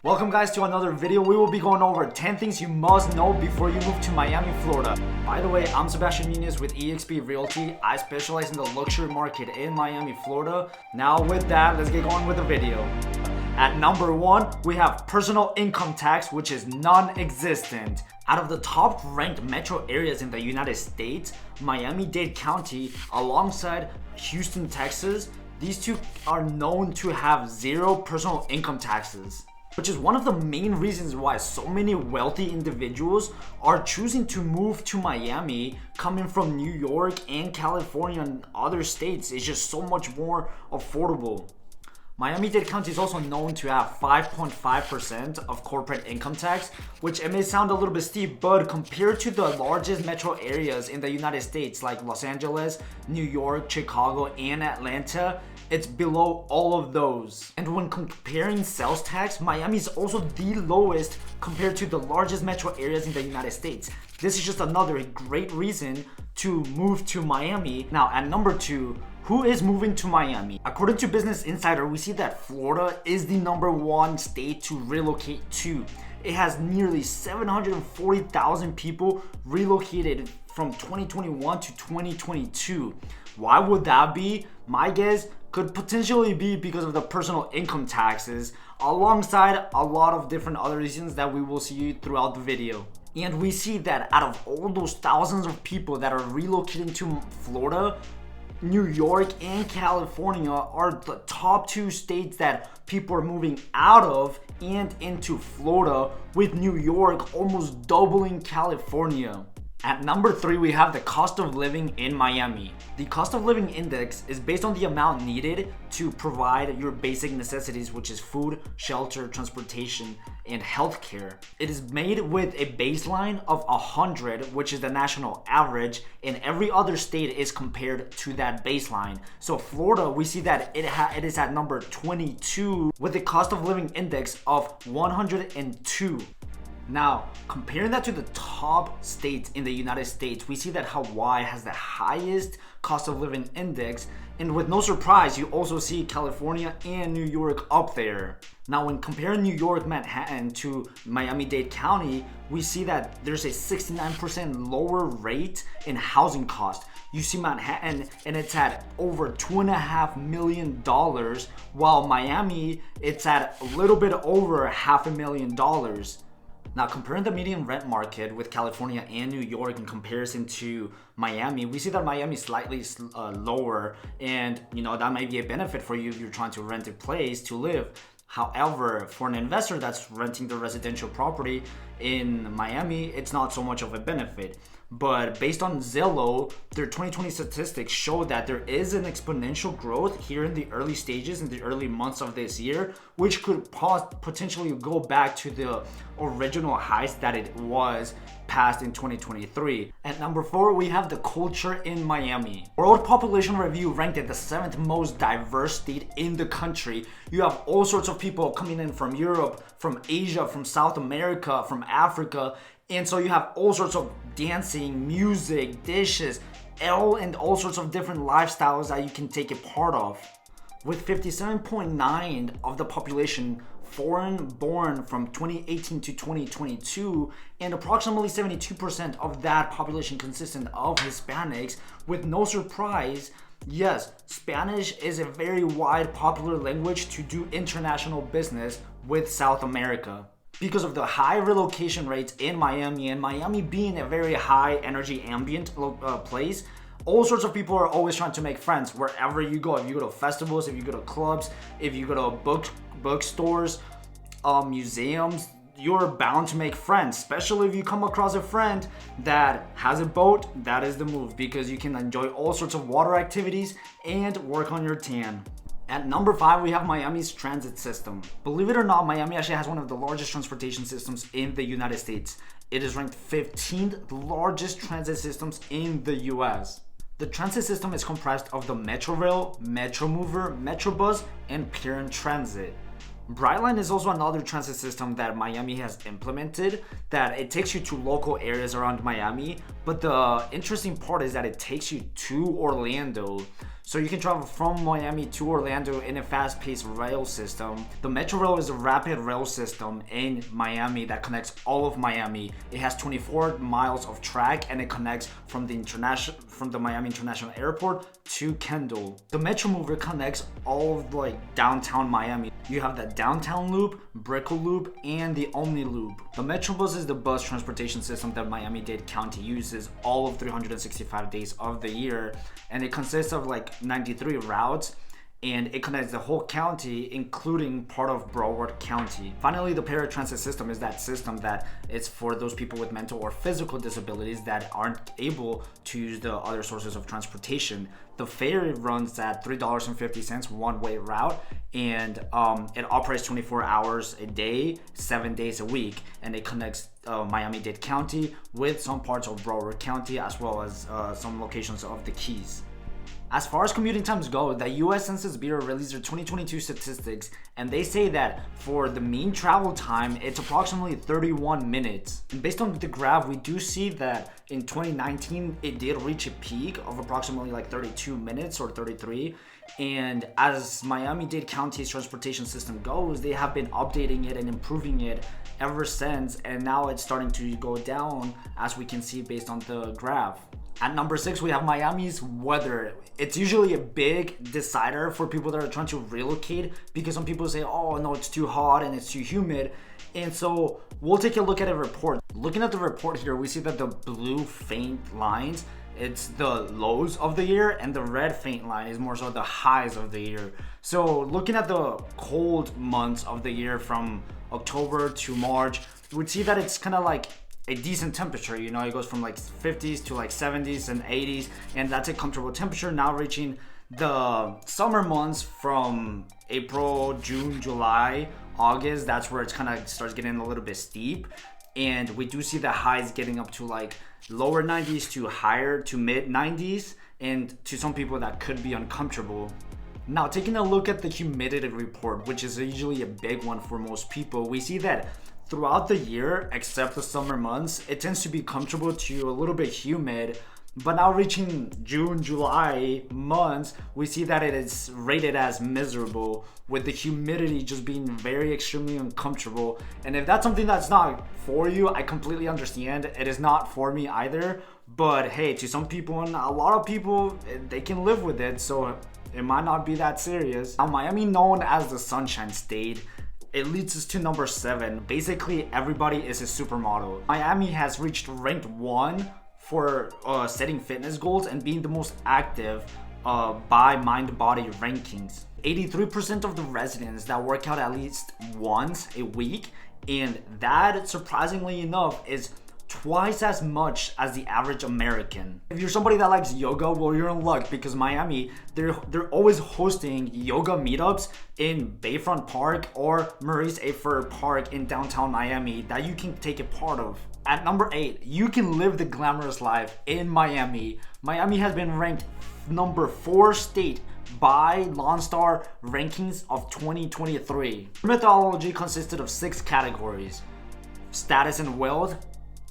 Welcome guys to another video. We will be going over 10 things you must know before you move to Miami, Florida. By the way, I'm Sebastian Munoz with eXp Realty. I specialize in the luxury market in Miami, Florida. Now with that, let's get going with the video. At number 1, we have personal income tax, which is non-existent. Out of the top ranked metro areas in the United States, Miami-Dade County alongside Houston, Texas, these two are known to have zero personal income taxes, which is one of the main reasons why so many wealthy individuals are choosing to move to Miami, coming from New York and California and other states. It's just so much more affordable. Miami-Dade County is also known to have 5.5% of corporate income tax, which it may sound a little bit steep, but compared to the largest metro areas in the United States like Los Angeles, New York, Chicago, and Atlanta, it's below all of those. And when comparing sales tax, Miami is also the lowest compared to the largest metro areas in the United States. This is just another great reason to move to Miami. Now, at number 2, who is moving to Miami? According to Business Insider, we see that Florida is the number 1 state to relocate to. It has nearly 740,000 people relocated from 2021 to 2022. Why would that be? My guess could potentially be because of the personal income taxes, alongside a lot of different other reasons that we will see throughout the video. And we see that out of all those thousands of people that are relocating to Florida, New York and California are the top 2 states that people are moving out of and into Florida, with New York almost doubling California. At number 3, we have the cost of living in Miami. The cost of living index is based on the amount needed to provide your basic necessities, which is food, shelter, transportation, and healthcare. It is made with a baseline of 100, which is the national average, and every other state is compared to that baseline. So Florida, we see that it is at number 22 with a cost of living index of 102. Now, comparing that to the top states in the United States, we see that Hawaii has the highest cost of living index, and with no surprise, you also see California and New York up there. Now, when comparing New York, Manhattan to Miami-Dade County, we see that there's a 69% lower rate in housing cost. You see Manhattan, and it's at over $2.5 million, while Miami, it's at a little bit over $500,000. Now, comparing the median rent market with California and New York in comparison to Miami, we see that Miami is slightly lower, and that might be a benefit for you if you're trying to rent a place to live. However, for an investor that's renting the residential property in Miami, it's not so much of a benefit. But based on Zillow, their 2020 statistics show that there is an exponential growth here in the early stages, in the early months of this year, which could potentially go back to the original highs that it was past in 2023. At number 4, we have the culture in Miami. World Population Review ranked it the 7th most diverse state in the country. You have all sorts of people coming in from Europe, from Asia, from South America, from Africa. And so you have all sorts of dancing, music, dishes, and all sorts of different lifestyles that you can take a part of. With 57.9% of the population foreign born from 2018 to 2022, and approximately 72% of that population consistent of Hispanics, with no surprise, yes, Spanish is a very wide popular language to do international business with South America. Because of the high relocation rates in Miami, and Miami being a very high energy ambient place, all sorts of people are always trying to make friends wherever you go. If you go to festivals, if you go to clubs, if you go to bookstores, museums, you're bound to make friends, especially if you come across a friend that has a boat. That is the move, because you can enjoy all sorts of water activities and work on your tan. At number 5, we have Miami's transit system. Believe it or not, Miami actually has one of the largest transportation systems in the United States. It is ranked 15th largest transit systems in the US. The transit system is comprised of the Metrorail, Metromover, Metrobus, and Pier Transit. Brightline is also another transit system that Miami has implemented, that it takes you to local areas around Miami, but the interesting part is that it takes you to Orlando. So you can travel from Miami to Orlando in a fast-paced rail system. The Metro Rail is a rapid rail system in Miami that connects all of Miami. It has 24 miles of track and it connects from the Miami International Airport to Kendall. The Metro Mover connects all of like downtown Miami. You have the downtown loop, Brickell loop, and the Omni loop. The Metrobus is the bus transportation system that Miami-Dade County uses all of 365 days of the year, and it consists of like 93 routes, and it connects the whole county, including part of Broward County. Finally, the paratransit system is that system that is for those people with mental or physical disabilities that aren't able to use the other sources of transportation. The fare runs at $3.50 one-way route, and it operates 24 hours a day, 7 days a week, and it connects Miami-Dade County with some parts of Broward County as well as some locations of the Keys. As far as commuting times go, the US Census Bureau released their 2022 statistics, and they say that for the mean travel time, it's approximately 31 minutes. And based on the graph, we do see that in 2019, it did reach a peak of approximately like 32 minutes or 33. And as Miami-Dade County's transportation system goes, they have been updating it and improving it ever since, and now it's starting to go down, as we can see based on the graph. At number 6, we have Miami's weather. It's usually a big decider for people that are trying to relocate, because some people say, oh no, it's too hot and it's too humid. And so we'll take a look at a report. Looking at the report here, we see that the blue faint lines, it's the lows of the year, and the red faint line is more so the highs of the year. So looking at the cold months of the year from October to March, we'd see that it's kind of like a decent temperature. You know, it goes from like 50s to like 70s and 80s, and that's a comfortable temperature. Now reaching the summer months from April, June, July, August, that's where it's kind of starts getting a little bit steep, and we do see the highs getting up to like lower 90s to higher to mid 90s, and to some people that could be uncomfortable. Now, taking a look at the humidity report, which is usually a big one for most people, we see that throughout the year, except the summer months, it tends to be comfortable to a little bit humid. But now reaching June, July months, we see that it is rated as miserable, with the humidity just being very extremely uncomfortable. And if that's something that's not for you, I completely understand. It is not for me either. But hey, to some people and a lot of people, they can live with it, so it might not be that serious. Now, Miami, known as the Sunshine State, it leads us to number 7. Basically, everybody is a supermodel. Miami has reached ranked 1 for setting fitness goals and being the most active by Mind Body rankings. 83% of the residents that work out at least once a week, and that, surprisingly enough, is twice as much as the average American. If you're somebody that likes yoga, well, you're in luck, because Miami, they're always hosting yoga meetups in Bayfront Park or Maurice Afer Park in downtown Miami that you can take a part of. At number 8, you can live the glamorous life in Miami. Miami has been ranked number 4 state by Lone Star rankings of 2023. The methodology consisted of 6 categories: status and wealth,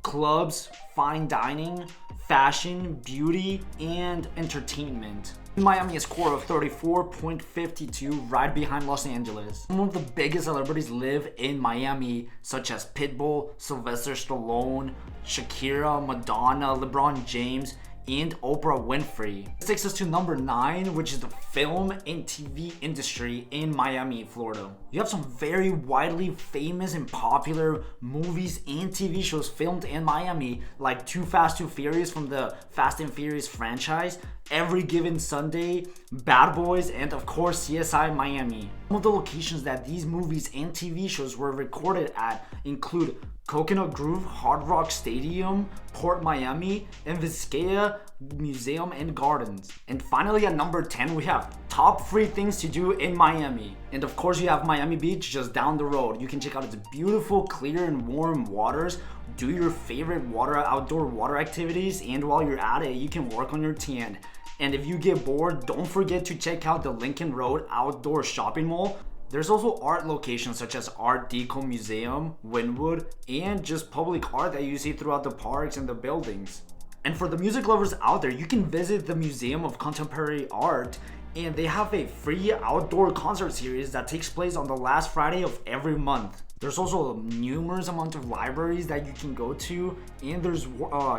clubs, fine dining, fashion, beauty, and entertainment. Miami, a score of 34.52, right behind Los Angeles. Some of the biggest celebrities live in Miami, such as Pitbull, Sylvester Stallone, Shakira, Madonna, LeBron James, and Oprah Winfrey. This takes us to number 9, which is the film and TV industry in Miami, Florida. You have some very widely famous and popular movies and TV shows filmed in Miami, like Too Fast, Too Furious from the Fast and Furious franchise, Every Given Sunday, Bad Boys, and of course CSI Miami. Some of the locations that these movies and TV shows were recorded at include Coconut Grove Hard Rock Stadium, Port Miami, and Vizcaya Museum and Gardens. And finally, at number 10, we have top 3 things to do in Miami. And of course, you have Miami Beach just down the road. You can check out its beautiful, clear, and warm waters, do your favorite outdoor water activities, and while you're at it, you can work on your tan. And if you get bored, don't forget to check out the Lincoln Road Outdoor Shopping Mall. There's also art locations such as Art Deco Museum, Wynwood, and just public art that you see throughout the parks and the buildings. And for the music lovers out there, you can visit the Museum of Contemporary Art, and they have a free outdoor concert series that takes place on the last Friday of every month. There's also numerous amount of libraries that you can go to, and there's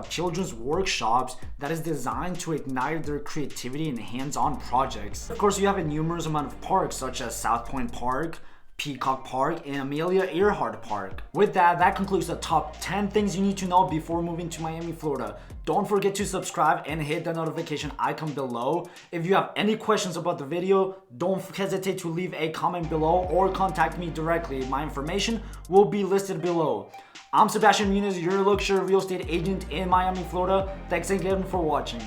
children's workshops that is designed to ignite their creativity in hands-on projects. Of course, you have a numerous amount of parks such as South Point Park, Peacock Park, and Amelia Earhart Park. With that, that concludes the top 10 things you need to know before moving to Miami, Florida. Don't forget to subscribe and hit the notification icon below. If you have any questions about the video, don't hesitate to leave a comment below or contact me directly. My information will be listed below. I'm Sebastian Munoz, your luxury real estate agent in Miami, Florida. Thanks again for watching.